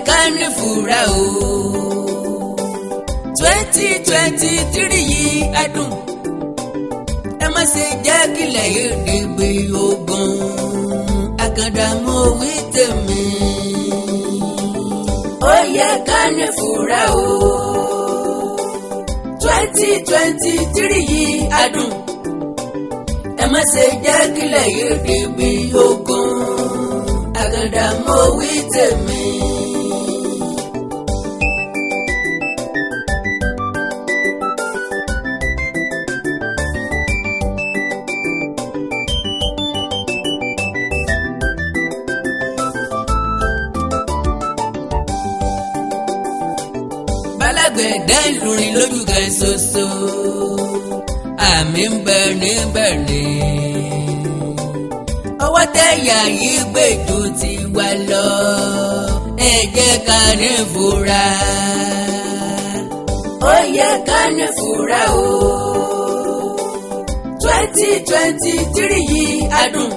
ká ní fura o 2023 yìí adùn ẹ má ṣe jẹ́ kílẹ̀ yìí dìgbì ogun àkàndá mo wí tèmi ó yẹ ká ní fura o 2023 yìí adùn ẹ má ṣe jẹ́ kílẹ̀ yìí dìgbì ogun àkàndá mo wí tèmi. Alágbẹ̀dẹ ìlúrin lójú kan ṣoṣo àmì ń bẹ níbẹ̀ ni ọwọ́ tẹ̀yà yìí gbèjú ti wá lọ ẹ jẹ́ ká ní fura ó yẹ ká ní fura o 2023 yìí adùn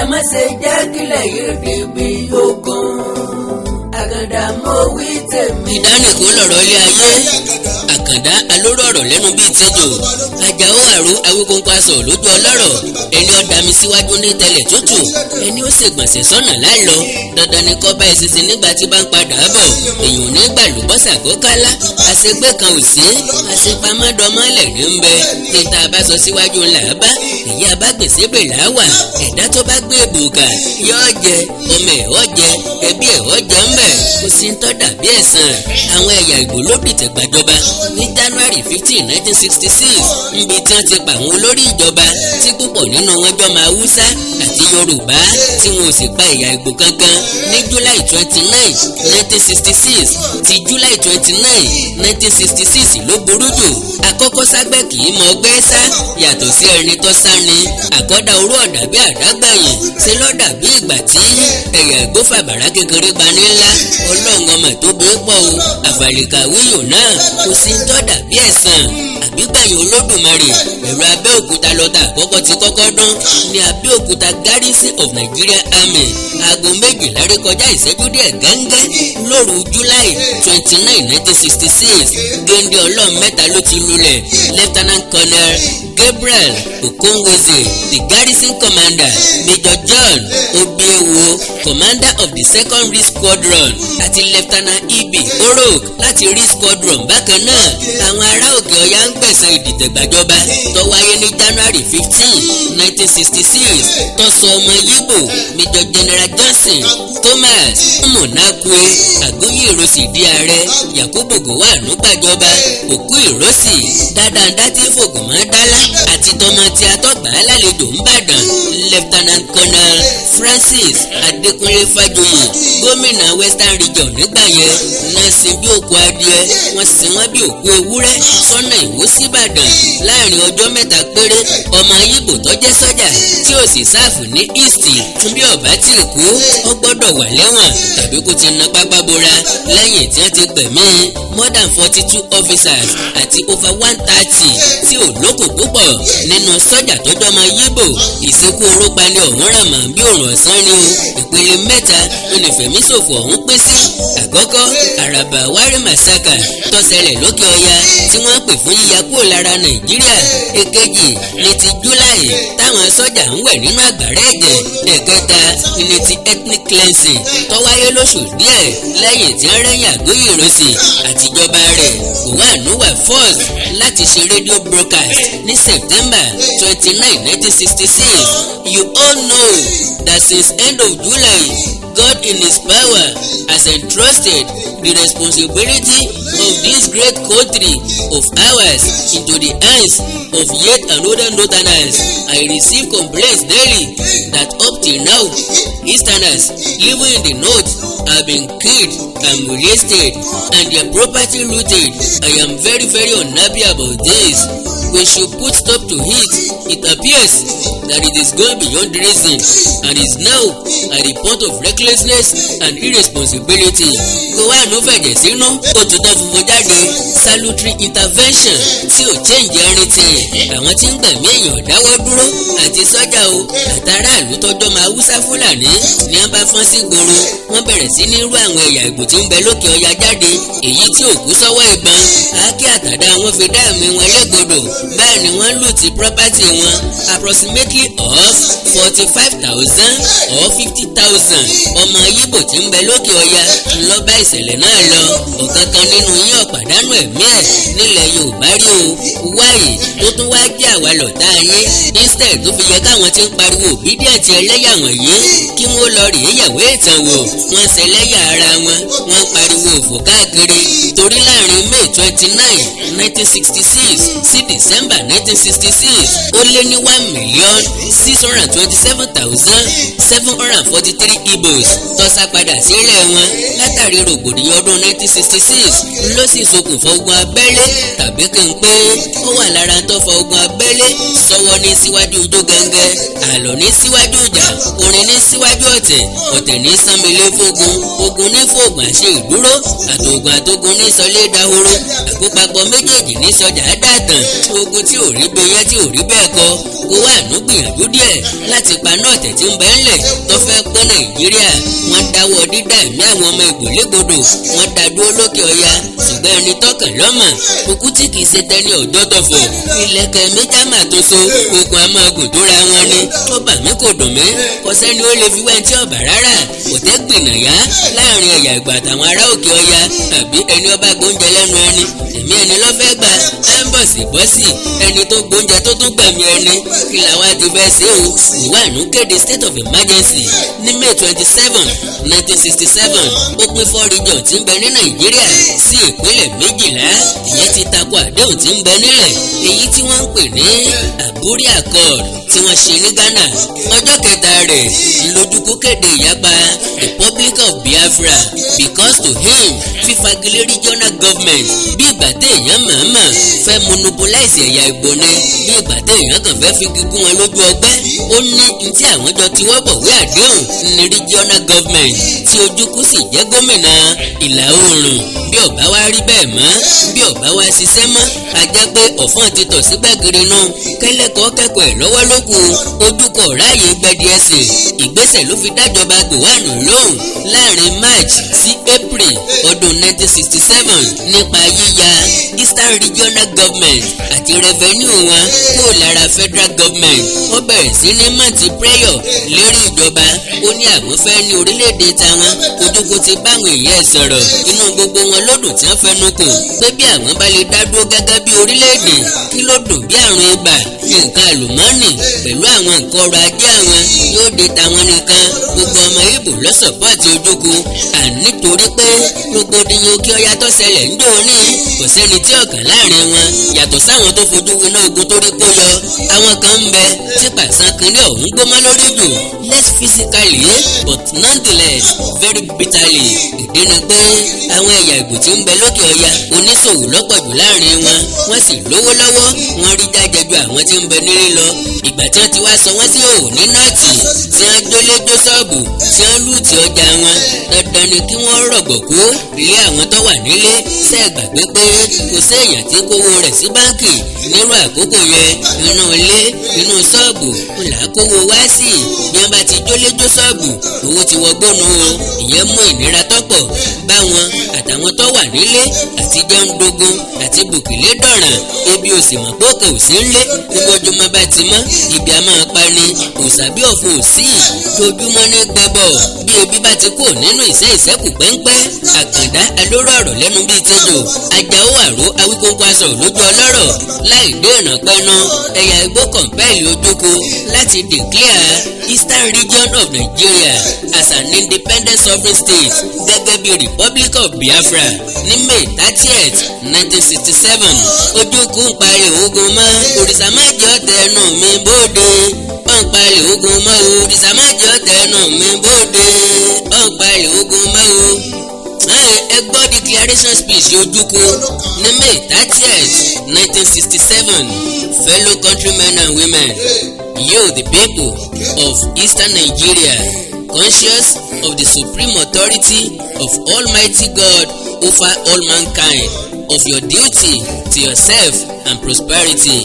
ẹ má ṣe jẹ́ kílẹ̀ yìí dìbì ogun àkàndá mo wí tèmi. ìdánìkó lọ̀rọ̀ ilé ayé àkàndá alóró ọ̀rọ̀ lẹ́nu bíi tẹ́jọ́ àjàó àrò awíkóńkó aṣọ lójú ọlọ́rọ̀ ẹni ọ̀dà mi síwájú ní tẹ̀lẹ̀ tútù ẹni ó ṣègbọ̀nsẹ̀ sọ́nà láìlọ dandan ni kọ́ bá ìsinsin nígbà tí bá ń padà bọ̀ èèyàn ní gbàlúbọ́sà kó kálá àṣegbé kan ò sí àṣepamọ́dọ́mọ́lẹ̀ ní ń bẹ títa bá sọ síwájú ńlá bá èyí abágbèsè bè láwà ẹ̀dá tó bá gbé èbùkà yóò jẹ ọmọ ẹ̀ ọ́ jẹ ẹbí ẹ̀ ọ́ jẹ ń bẹ̀ kò sí ń tọ́ dàbí ẹ̀sán àwọn ẹ̀yà Ìgbò ló dìtẹ̀ gbàjọba ní January 15, 1966 níbi tí wọ́n ti pa àwọn olórí ìjọba tí púpọ̀ nínú wọn jọ máa Hausa àti Yorùbá tí wọn ò sì pa ẹ̀yà Ìgbò kankan ní July 29, 1966 ti July 29, 1966 ló burú jù àkọ́kọ́ ságbẹ́ kì í mọ ọgbẹ́ sá yàtọ̀ sí ẹni tó sá ni àkọ́dá orú ọ̀dà bí àdágbàyìn ṣe lọ́dà bí ìgbà tí ẹ̀yà Ìgbò fàbàrà kékeré pani ńlá ọlọ́run ọmọ tó bẹ́ẹ̀ pọ̀ o àfàlìkà wíyò náà kò sí ń tọ́dà bí ẹ̀sán àbígbẹ̀yìn Olódùmarè ẹ̀rọ Abẹ́òkúta lọ́tà àkọ́kọ́ ti kọ́kọ́ dún ní Abẹ́òkúta Garrison of Nigeria Army aago 12 rékọjá ìṣẹ́jú díẹ̀ gẹ́ngẹ́ lóru July 29, 1966 géńdé ọlọ́run mẹ́ta ló ti lulẹ̀ Lieutenant Colonel Gabriel Okonweze the garrison commander Major John Obiewo commander of the 2nd Risk Squadron àti Lieutenant Ibi Orok láti Risk Squadron bákan náà àwọn ará òkè ọ̀yá ń gbẹ̀san ìdìtẹ̀gbàjọba tó wáyé ní January 15, 1966 tó sọ ọmọ Yíbò Major General Johnson Thomas Monakwe Àgóyè Ìrọsì di ààrẹ Yakubu Gowon gbàjọba òkú Ìrọsì dáadáa tí fògùn mọ́ dálá àti tọmọ tí a tọ́gbà lálejò ń bàdàn Lieutenant Colonel Francis Adékúnlé Fájuyì gómìnà Western Region nígbà yẹn náà sin bí òkú adìẹ wọ́n sin wọ́n bí òkú ewúrẹ́ sọ́nà Ìwó síbàdàn láàrin ọjọ́ mẹ́ta péré ọmọ Yíbò tó jẹ́ sọ́jà tí ò sì sáàfù ní East fún bí ọ̀bá tí ì kú ó gbọ́dọ̀ wà lẹ́wọ̀n tàbí kó ti na pápá bora lẹ́yìn tí wọ́n ti gbẹ̀mí more than 42 officers àti over 130 tí ò lókùn púpọ̀ nínú sọ́jà tó jọmọ Yíbò ìsìnkú orópa ni ọ̀hún ràn mọ́ bí òrùn ọ̀sán ni o ìpele mẹ́ta onífẹ̀míṣòfò ọ̀hún pín sí àkọ́kọ́ àràbà wárí màsákà tó ṣẹlẹ̀ lókè ọya tí wọ́n pè fún yíya kúrò lára Nàìjíríà èkejì ní ti July táwọn sọ́jà ń wẹ̀ nínú àgbàrá ẹ̀jẹ̀ ẹ̀kẹta ní ti ethnic cleansing tó wáyé lóṣù díẹ̀ lẹ́yìn tí wọ́n rẹ́yìn Àgóyè Ìrọsì àtijọba rẹ̀ Gowon wà forced láti ṣe radio broadcast ní September 29, 1966 you all know that since end of July God in his power has entrusted the responsibility of this great country of ours into the hands of yet another northerners. I receive complaints daily that up till now Easterners living in the north have been killed and molested and their property looted. I am very unhappy about this. we should put stop to it. It appears that it is going beyond reason and is now at the point of recklessness and irresponsibility. Gowon fẹ̀jẹ̀ sínú ó tutọ́ funfun jáde. Salutary intervention tí ò change anything. Àwọn tí ń gbẹ̀mí èèyàn dáwọ́ dúró àti sọ́jà o àtàràlú tọ́jọ́ máa Hausa Fúlàní ni wọ́n bá fọ́n sí gbòòrò. Wọ́n bẹ̀rẹ̀ sí ní rú àwọn ẹ̀yà Ìgbò tí ń bẹ lókè ọya jáde èyí tí ò kú sọ́wọ́ ìbọn. Àáké àtàdá wọn fi dá ẹ̀mí wọn légbodò. Bẹ́ẹ̀ ni wọ́n lù ti property wọn approximately of 45,000 or 50,000 ọmọ Yíbò tí ń bẹ lókè ọya lọ bá ìṣẹ̀lẹ̀ náà lọ. Ọ̀kankan nínú yín ọ̀pàdánù ẹ̀mí ẹ̀ nílẹ̀ Yorùbá rí o. Wáyé tó tún wá jẹ́ àwa lọ̀tá yín instead tó fi yẹ káwọn tí ń pariwo obedient ẹlẹ́yà wọ̀nyí kí wọ́n lọ rèé yàwó ìtàn wò. Wọ́n ṣẹlẹ́yà ara wọn wọ́n pariwo òfò káàkiri torí láàrin May 29, 1966 sí December 1966 ó lé ní 1,627,743 Igbos tó sá padà sílẹ̀ wọn látàrí rògbòdìyàn ọdún 1966 ló sì ṣokùnfà ogun abẹ́lé tàbí kí n pé ó wà lára tó fa ogun abẹ́lé sọ́wọ́ ní síwájú ijó gẹ́gẹ́ àlọ́ ní síwájú ìjà orin ní síwájú ọ̀tẹ̀ ọ̀tẹ̀ ní sánmilé fógun ogun ní fògùn àṣẹ ìdúró àtògùn àtògùn ní sọlé dahoro àkópapọ̀ méjèèjì ní sọjà àdàtàn ogun tí ò rí bẹyẹ tí ò rí bẹ́ẹ̀ kọ kó wà ní gbìyànjú díẹ̀ láti paná ọ̀tẹ̀ tí ń bẹ ńlẹ̀ tó fẹ́ pọ́n Nàìjíríà wọ́n dáwọ́ dídá ẹ̀mí àwọn ọmọ Ìgbò légbodò wọ́n dá dúró lókè ọya ṣùgbọ́n ẹni tọkàn lọ́mọ òkú tí kìí ṣe tẹni ọ̀dọ́ tọ̀fọ̀ ilẹ̀kẹ̀ méjàmà tó so ogun amágùn tó ra wọn ni tó bà mí kò dùn mí kò sẹ́ni ó lè fi wẹ́n tí ọ̀bà rárá kò tẹ́ gbìnàyà láàrin ẹ̀yà Ìgbò àtàwọn ará òkè ọya àbí ẹni ọba gbóúnjẹ lẹ́nu ẹni ẹ̀mí ẹni lọ́fẹ́ gba bọ́sì ẹni tó gbóúnjẹ tó tún gbẹ̀mí ẹni kí làwa ti fẹ́ ṣe o ìwáàánú kéde state of emergency ní May 27, 1967 ó pín 4 region tí ń bẹ ní Nàìjíríà sí ìpínlẹ̀ 12 ìyẹn ti tako àdéhùn tí ń bẹ nílẹ̀ èyí tí wọ́n ń pè ní Àbúrí Accord tí wọ́n ṣe ní Ghana ọjọ́ kẹta rẹ̀ ńlójúkú kéde ìyapa Republic of Biafra because to him fífagilé regional government bí ìgbà téèyàn mọ̀ọ́mọ̀ fẹ́ monopolize ẹ̀yà Ìgbò ni bí ìgbà téèyàn kàn fẹ́ fi gígùn wọn lójú ọgbẹ́ ó ní ntí àwọn jọ tí wọ́n bọ̀wé àdéhùn ní regional government tí Ojukwu sì jẹ́ gómìnà ìlà oòrùn bí ọ̀bá wa rí bẹ́ẹ̀ mọ́ bí ọ̀bá wa ṣiṣẹ́ mọ́ a jẹ́ pé ọ̀fọ́n ti tọ̀ sí gbàgede náà kẹ́lẹ́kọ̀ọ́ kẹ́kọ̀ọ́ ẹ̀ lọ́wọ́ ló kù ojúkọ̀ ráàyè gbẹdí ẹsẹ̀ ìgbésẹ̀ ló fi dájọba Gowon lóhùn láàrin March sí April ọdún 1967 nípa yíya Eastern Regional Government àti revenue wọn kó lára Federal Government ó bẹ̀rẹ̀ sí ní mọ̀tì prayer lérí ìjọba ó ní àwọn fẹ́ ní orílẹ̀-èdè táwọn Ojukwu ti báwọn èèyàn sọ̀rọ̀ inú gbogbo wọn lódùn tí wọ́n fẹnu kò pé bí àwọn bá lè dá dúró gẹ́gẹ́ bí orílẹ̀-èdè kí ló dùn bí àrùn ibà nǹkan àlùmọ́ọ́nì pẹ̀lú àwọn nǹkan ọrọ̀ ajé àwọn yóò dé tàwọn nìkan gbogbo ọmọ Ìgbò ló sọ̀pọ̀tì Ojukwu nítorí pé rògbòdìyàn òkè ọya tó ṣẹlẹ̀ ń dòní kò sẹ́ni tí ọ̀kan láàrin wọn yàtọ̀ sáwọn tó fojú winá ogun tó rí kó yọ àwọn kan ń bẹ tí pàṣán kínní ọ̀hún gbómọ́ lórí jù less physically but nonetheless very bitterly ìdí ni pé àwọn ẹ̀yà Ìgbò tí ń bẹ lókè ọya oníṣòwò lọ́pọ̀ jù láàrin wọn wọ́n sì lówó lọ́wọ́ wọ́n rí jájẹ ju àwọn tí ń bẹ nílé lọ ìgbà tí wọ́n ti wá sọ wọ́n sí òwò ní nọ́ọ̀tì tí wọ́n gbélé jó ṣọ́ọ̀bù tí wọ́n lù tí ọjà wọn dandan ni kí wọ́n rọ̀gbọ̀kú ilé àwọn tó wà nílé ṣe gbàgbé pé kò séèyàn tí kówó rẹ̀ sí báńkì nírú àkókò yẹn inú ilé inú ṣọ́ọ̀bù ńlá kówó wá sí bí wọ́n bá ti jólé jó ṣọ́ọ̀bù owó ti wọgbónú o ìyẹn mú ìnira tọ́pọ̀ bá wọn àtàwọn tó wà nílé àti jẹun dogun àti bùkìlé dọ̀ràn ebi ò sì mọ̀ pé òkè ò sí ńlé gbogbo ojúmọ́ bá ti mọ́ ibi a máa pa ni òòsà bí ọ̀fun ò sí lójúmọ́ ní gbẹ́bọ̀ bí ebi bá ti kú nínú ìṣẹ́kù pẹ́ńpẹ́ àkàndá alóró ọ̀rọ̀ lẹ́nu bíi tẹ́jọ́ ajáò àró awíkóńkó aṣọ lójú ọlọ́rọ̀ láì dé ọ̀nà pẹ́nu ẹ̀yà Ìgbò kọ̀ǹpẹ́ẹ̀lì Ojukwu láti declare Eastern Region of Nigeria as an independent sovereign state gẹ́gẹ́ bí Republic of Biafra ní May 30th 1967 Ojukwu ń parí ogun mọ́ òrìṣà má jẹ́ ọ̀tẹ̀ ẹnu mi bóde wọ́n ń parí ogun mọ́ òrìṣà má jẹ́ ọ̀tẹ̀ ẹnu mi bóde wọ́n ń parí ogun mọ́ ẹ gbọ́ declaration speech Ojukwu ní May 30th 1967. Fellow countrymen and women, you the people of Eastern Nigeria, conscious of the supreme authority of Almighty God over all mankind, of your duty to yourself and prosperity,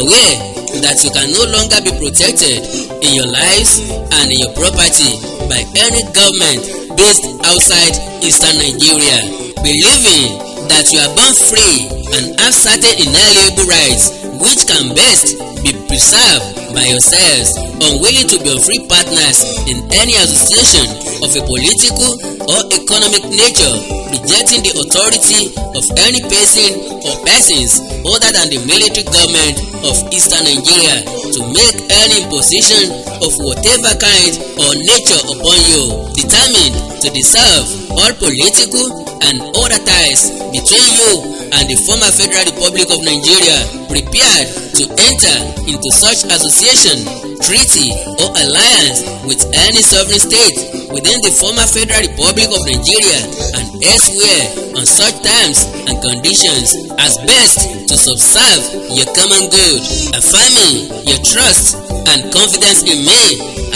aware that you can no longer be protected in your lives and in your property by any government based outside Eastern Nigeria, believing that you are born free and have certain inalienable rights which can best be preserved by yourselves, unwilling to be unfree partners in any association of a political or economic nature, rejecting the authority of any person or persons other than the military government of Eastern Nigeria to make any imposition of whatever kind or nature upon you, determined to dissolve all political and other ties between you and the former Federal Republic of Nigeria, prepared to enter into such association, treaty or alliance with any sovereign state within the former Federal Republic of Nigeria and elsewhere on such terms and conditions as best to subserve your common good, affirming your trust and confidence in me,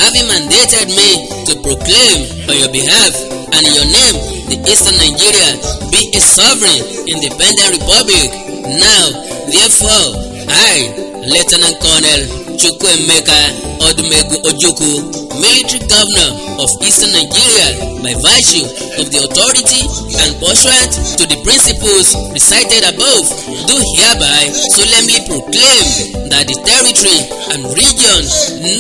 having mandated me to proclaim on your behalf and in your name the Eastern Nigeria be a sovereign independent republic. Now, therefore, I, Lieutenant Colonel Chukwuemeka Odumegu Ojukwu, military governor of Eastern Nigeria, by virtue of the authority and pursuant to the principles recited above, do hereby solemnly proclaim that the territory and region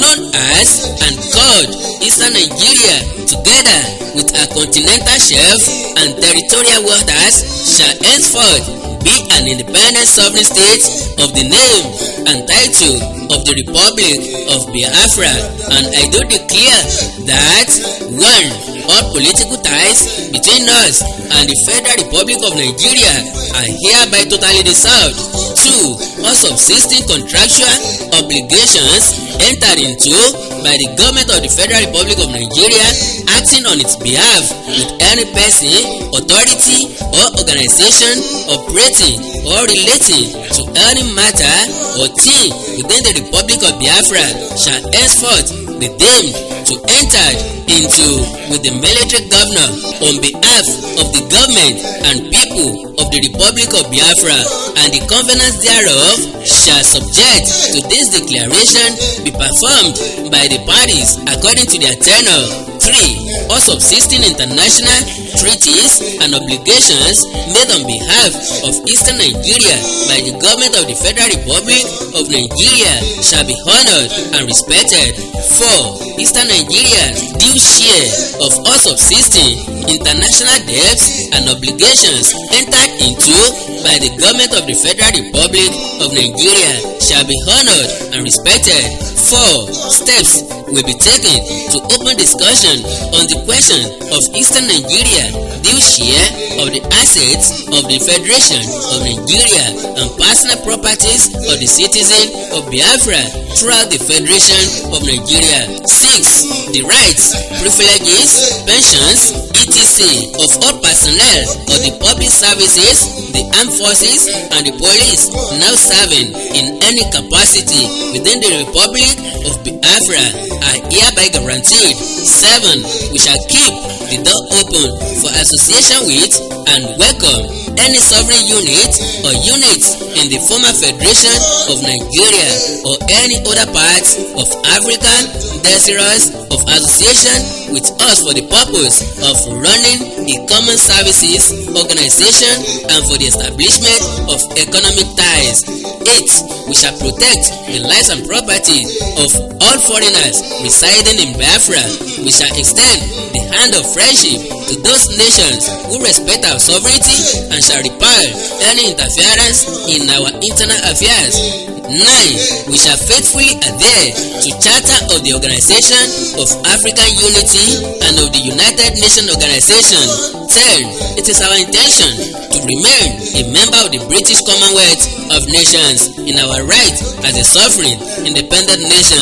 known as and called Eastern Nigeria, together with our continental shelf and territorial waters, shall henceforth be an independent sovereign state of the name and title of the Republic of Biafra, and I do declare that 1. All political ties between us and the Federal Republic of Nigeria are hereby totally dissolved. 2. All subsisting contractual obligations entered into by the government of the Federal Republic of Nigeria acting on its behalf with any person, authority or organization operating or relating to any matter or thing within the Republic of Biafra shall henceforth be deemed to enter into with the military governor on behalf of the government and people of the Republic of Biafra, and the covenants thereof shall subject to this declaration be performed by the parties according to their tenor. 3. All subsisting international treaties and obligations made on behalf of Eastern Nigeria by the government of the Federal Republic of Nigeria shall be honored and respected. 4. Eastern Nigeria's due share of all subsisting international debts and obligations entered into by the government of the Federal Republic of Nigeria shall be honored and respected. 4. Steps will be taken to open discussion on the question of Eastern Nigeria due share of the assets of the Federation of Nigeria and personal properties of the citizens of Biafra throughout the Federation of Nigeria. 6. The rights, privileges, pensions, etc. of all personnel of the public services, the armed forces and the police now serving in any capacity within the Republic of Biafra are hereby guaranteed. 7. We shall keep the door open for association with and welcome any sovereign unit or units in the former Federation of Nigeria or any other parts of Africa desirous of association with us for the purpose of running a common services organization and for the establishment of economic ties. 8. We shall protect the lives and property of all foreigners residing in Biafra. We shall extend the hand of friendship to those nations who respect our sovereignty and shall repel any interference in our internal affairs. 9. We shall faithfully adhere to Charter of the Organization of African Unity and of the United Nations Organization. 10. said, "It is our intention to remain a member of the British Commonwealth of Nations in our right as a sovereign, independent nation.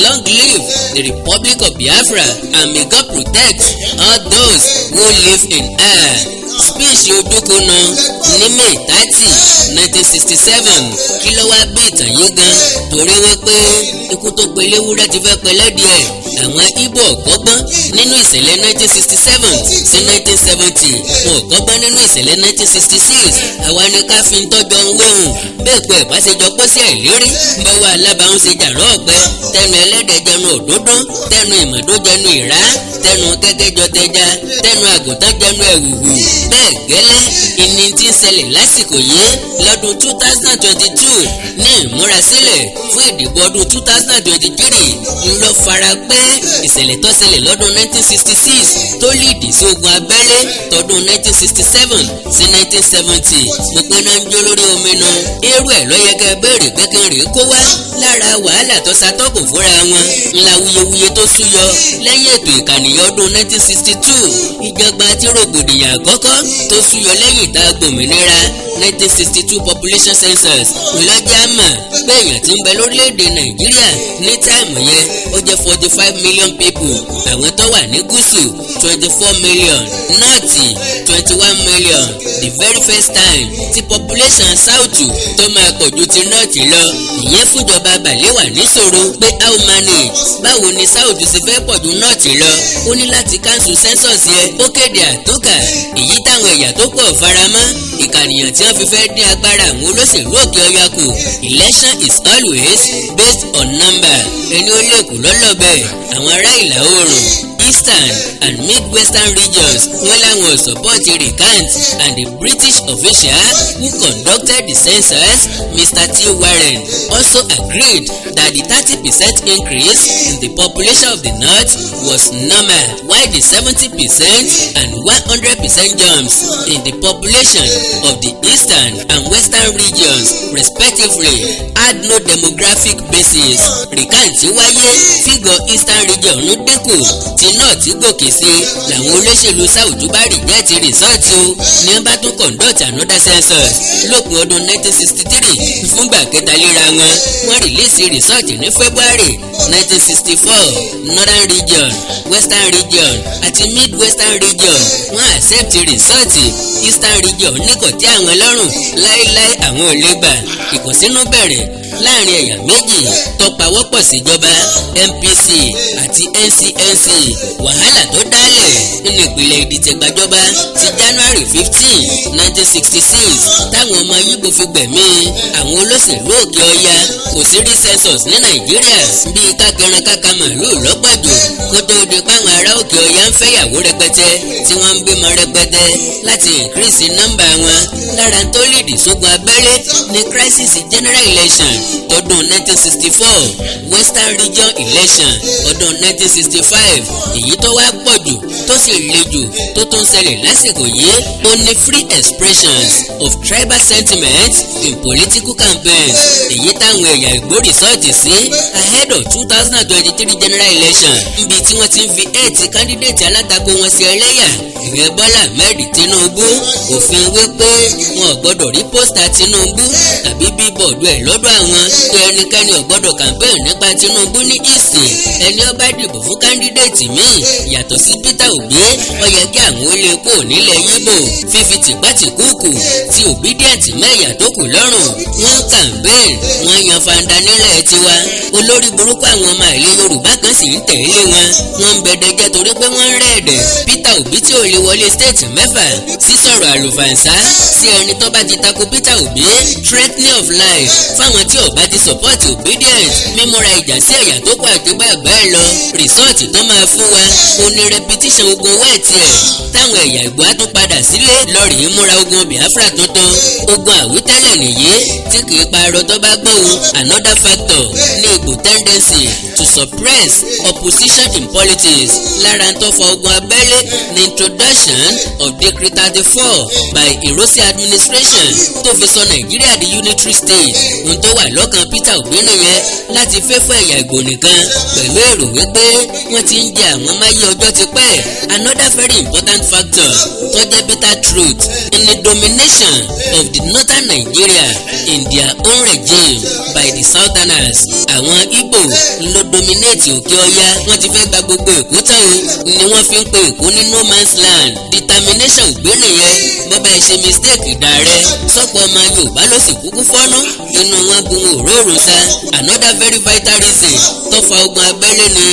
Long live the Republic of Biafra, and may God protect all those who live in her." Speech Odúkúnà ní May 30, 1967. Kí ló wá bí ìtàn yìí gan? Torí wípé ikú tó pe léwúrẹ́ ti fẹ́ pẹ́ lẹ́dìẹ̀. Àwọn Ìgbò ọ̀gbọ́gbọ́n nínú ìṣẹ̀lẹ̀ 1967 sí 1970. Wọn ọ̀gbọ́gbọ́n nínú ìṣẹ̀lẹ̀ 1966. Àwa ni ká fi ń tọ́jọ́ ń wéhùn. Bẹ́ẹ̀ pé ìbáṣejọ pọ́ sí àìlérí. Báwo alábàáhùn ṣe jàrán ọ̀pẹ. Tẹnu ẹlẹ́dẹ̀ jẹnu òdòdó. Tẹnu ìmọ̀dó jẹnu ìrá. Tẹnu kẹ́kẹ́ jọ tẹja. Tẹnu àgùntàn jẹnu ẹ̀wùwù. Bẹ́ẹ̀ gẹ́lẹ́ ìní tí ń ṣẹlẹ̀ lásìkò yìí lọ́dún 2022 ní ìmúrasílẹ̀ fún ìdìbò ọdún 2023 ńlọ fara pẹ́ ìṣẹ̀lẹ̀ tó ṣẹlẹ̀ lọ́dún 1966 tó líìdì sí ogun abẹ́lé tọdún 1967 sí 1970. mo pe náà ń jó lórí omi nu irú ẹ̀ lọ́yẹ̀kẹ́ béèrè pé kí n rèé kó wá lára wàhálà tó ṣàtọ́kùn fúnra wọn ńlá wuyewuye tó súyọ lẹ́yìn ètò ìkànìyàn ọdún 1962 ìjọba tí rògbòdìyàn àkọ́kọ́ tó súyọ lẹ́yìn ìta gbòmìnira 1962 population census ńlọ́jà mà pé èèyàn tí ń bẹ lórílẹ̀‐èdè nàìjíríà ní táìmù yẹn ó jẹ́ 45 million people. àwọn tó wà ní gúúsù 24 million, nọ́ọ̀tì 21 million. the very first time tí population sáùtù tó máa pọ̀ ju ti nọ́ọ̀tì lọ. ìyẹn fúnjọba Balewa níṣòro pé how manage báwo ni sáùtù ṣe fẹ́ pọ̀ ju nọ́ọ̀tì lọ. ó ní láti cancel census yẹn ó kéde àtúnkà èyí táwọn ẹ̀yà tó pọ̀ faramọ́. ìkànnìyàn tí wọ́n fi fẹ́ dín agbára àwọn olóṣèlú òkè ọya kù. election is always based on number. ẹni ó lè kú lọ́lọ́bẹ̀. àwọn ará ìlà oòrùn eastern and midwestern regions wọ́n láwọn support recant, and the British official who conducted the census, Mr. T. Warren, also agreed that the 30% increase in the population of the north was normal, while the 70% and 100% jumps in the population of the eastern and western regions respectively had no demographic basis. Recant wáyé figure eastern region ló dínkù tí north gòkè sí làwọn olóṣèlú sáwùjú bá rìjẹ́ẹ̀tì rìsọ́ọ̀tì o ní wọ́n bá tún conduct another census lópin ọdún 1963 fúngbà kẹta léra wọn. wọ́n rìlíìsì rìsọ́ọ̀tì ní February 1964. northern region, western region àti midwestern region wọ́n accept rìsọ́ọ̀tì. eastern region ní kò tẹ́ àwọn lọ́rùn láéláé àwọn ò lè gbà. ìkùnsínú bẹ̀rẹ̀ láàrin ẹ̀yà méjì tó pawọ́pọ̀ síjọba NPC àti NCNC. wàhálà tó dálẹ̀ nínú ìpìlẹ̀ ìdìtẹ̀gbàjọba ti January 15, 1966 táwọn ọmọ Yíbò fi gbẹ̀mí àwọn olóṣèlú òkè ọya. kò sí rí census ní Nàìjíríà bíi kákẹran káka màlúù lọ́pọ̀jù kó tó di páwọn ará òkè ọya ń fẹ́yàwó rẹpẹtẹ tí wọ́n ń bímọ rẹpẹtẹ láti increase nọ́mbà wọn. lára tó lìdí sógun abẹ́lé ní crisis general election tọdún 1964, western region election ọdún 1965. èyí tó wá pọ̀ jù tó sì le jù tó tún ṣẹlẹ̀ lásìkò yìí ó ní free expressions of tribal sentiments in political campaigns. èyí táwọn ẹ̀yà Ìgbò rìsọ́ọ̀tì sí ahead of 2023 general election níbi tí wọ́n ti ń fi ẹ̀ẹ́tì candidate alátakò wọn sí ẹlẹ́yà. ìyẹn Bọ́lá Ahmed Tinubu òfin wípé wọn ò gbọ́dọ̀ rí pósítà Tinubu tàbí bíbọ̀dù ẹ̀ lọ́dọ̀ àwọn pé ẹnikẹ́ni ò gbọ́dọ̀ campaign nípa Tinubu ní east. ẹni ó bá dìbò fún candidate míì yàtọ̀ sí Peter Obi ó yẹ kí àwọn ó lè kó nílẹ̀ Yíbò. fífi tìpátìkúùkù ti obedient mẹ́yà tó kù lọ́rùn. wọ́n campaign wọ́n yan fanda nílẹ̀ tiwa. olórí burúkú àwọn ọmọ ilé Yorùbá kan sì ń tẹ̀lé wọn. wọ́n ń bẹ̀dẹ̀jẹ́ torí pé wọ́n ń rẹ̀ẹ̀dẹ̀. Peter Obi tí ò lè wọlé state mẹ́fà sísọ̀rọ̀ àlùfàǹsá sí ẹni tó bá ti tako Peter Obi threatening of life fáwọn tí ò bá ti support obedient mímúra ìjà sí ẹ̀yà tó kọ àti bẹ́ẹ̀ bẹ́ẹ̀ lọ. rìsọ́ọ̀tì tó máa fún wa ó ní repetition ogun wẹ́ẹ̀tì ẹ̀ táwọn ẹ̀yà Ìgbò á tún padà sílé lọ́ọ̀rì ìmúra ogun Biafra tuntun. ogun àwítẹ́lẹ̀ nìyí tí kì í parọ́ tó bá gbóhùn. another factor ní Ìgbò tendency to suppress opposition in politics. lára tó fa ogun abẹ́lé ní introduction of Decree 34 by Irosi administration tó fi sọ Nàìjíríà di unitary state. ohun tó wà wà lọ́kàn Peter Obi nìyẹn láti fẹ́ fún ẹ̀yà Ìgbò nìkan pẹ̀lú èrò wípé wọ́n ti ń jẹ àwọn máyé ọjọ́ ti pẹ́. Another very important factor tó jẹ́ bitter truth in the domination of the northern Nigeria in their own regime by the southerners. Àwọn Igbo ló dominate òkè ọya, wọ́n ti fẹ́ gba gbogbo Èkó tán o ni wọ́n fi ń pe Èkó ní no man's land. Determination ògbé nìyẹn, bọ́bá ẹ ṣe mistake ìdàrẹ́ sọ́pọ̀ ọmọ Yorùbá ló sì kúkú fọ́nú inú wọn gun òróró sa. Another very vital reason tó fa ogun abẹ́lé ni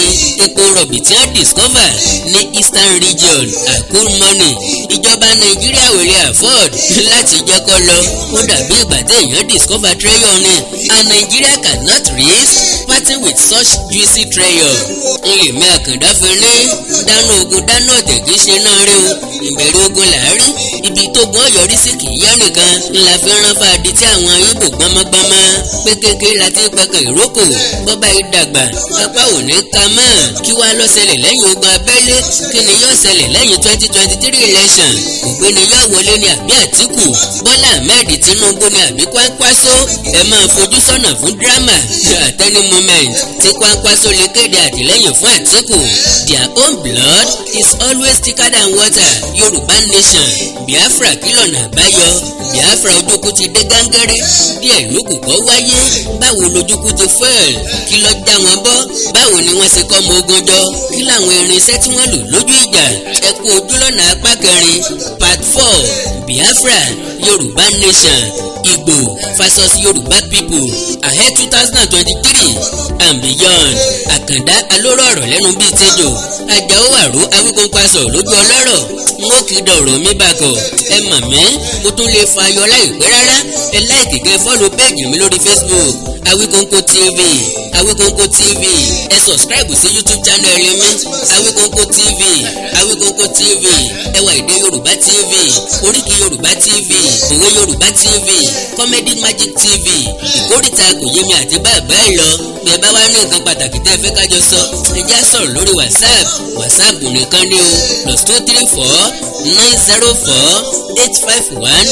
epo rọ̀bì tí wọ́n discover ní eastern region cool money. Ìjọba Nàìjíríà ò lè afford láti jẹ́ kó lọ, ó dàbí ìgbà tí èèyàn discover treasure ni, and Nigeria cannot risk parting with such juicy treasure. Èmi Àkàndá fi ní dáná ogun dáná ọ̀tẹ̀ kì í ṣe náà rí o, ìbẹ̀rù ogun làárí, ibi tó gbọ́ yọrí sí kì í yá nìkan ńlá fi rán fàdí tí àwọn Ìgbò gbọ́mọgbọ́mọ pé kékeré láti pẹ̀kẹ̀ ìrókò bọ́bá ìdàgbà apá ò ní ka mọ́. Kí wàá lọ ṣẹlẹ̀ lẹ́yìn ogun abẹ́lé? Kí ni yóò ṣẹlẹ̀ lẹ́yìn 2023 election? Ògbéni yóò wọlé ní àbí Àtíkù? Bọ́lá Ahmed Tinubu ní àbí Kwankwaso? Ẹ máa fojú sọ́nà fún dírámà at any moment tí Kwankwaso lè kéde àtìlẹ́yìn fún Àtíkù. Their own blood is always thicker than water. Yorùbá nation, Biafra kí lọ́nà àbáyọ? Biafra ojúkú ti dé gángẹ́rẹ́, díẹ̀ lókù kọ́ wáyé. Báwo lójúkú ti fẹ́ẹ̀l? Kí ló já wọn bọ́? Báwo ni wọ́n ṣe kọ́ ọmọ ogun jọ? Kí làwọn irinṣẹ́ tí wọ́n lò lójú ìjà? Ẹ kú ojúlọ́nà apá kẹrin part 4 Biafra Yorùbá nation Igbo versus Yorùbá people ahead 2023 and beyond. Àkàndá alóró ọ̀rọ̀ lẹ́nu bíi tẹ́jọ́, Àjàó Àró Awíkóńpasọ̀ lójú ọlọ́rọ̀. N ó kì í dọ̀rọ̀ mi bàkọ̀. Ẹ mọ̀ mí, mo tún lè fa ayọ̀ láìpẹ́ rárá. Ẹ láìkì kẹ́ fọ́lọ̀ péèjì mi lórí Facebook Awíkóńkó TV, Awíkóńkó TV. Ẹ subscribe sí YouTube channel mi Awíkóńkó TV, Awíkóńkó TV. Ẹwà èdè Yorùbá TV, Oríkì Yorùbá TV, Òwe Yorùbá TV, Comedy Magic TV. Ìkórìtà kò yé mi àti bàbá ẹ lọ. Bí ẹ bá wá ní nǹkan pàtàkì tẹ́ ẹ fẹ́ kájọ sọ, ẹ já sọ̀rọ̀ lórí WhatsApp nìkan ni o +234 904 851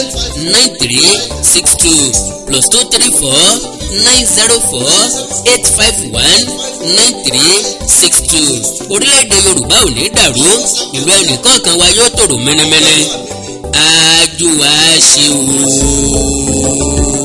9362 +234 904 851 9362. Orílẹ̀-èdè Yorùbá ò ní dàrú, ìlú ẹnìkọ̀ọ̀kan wa yóò tòrò mẹ́nẹ́mẹ́nẹ́. Àjùwà ṣe wò.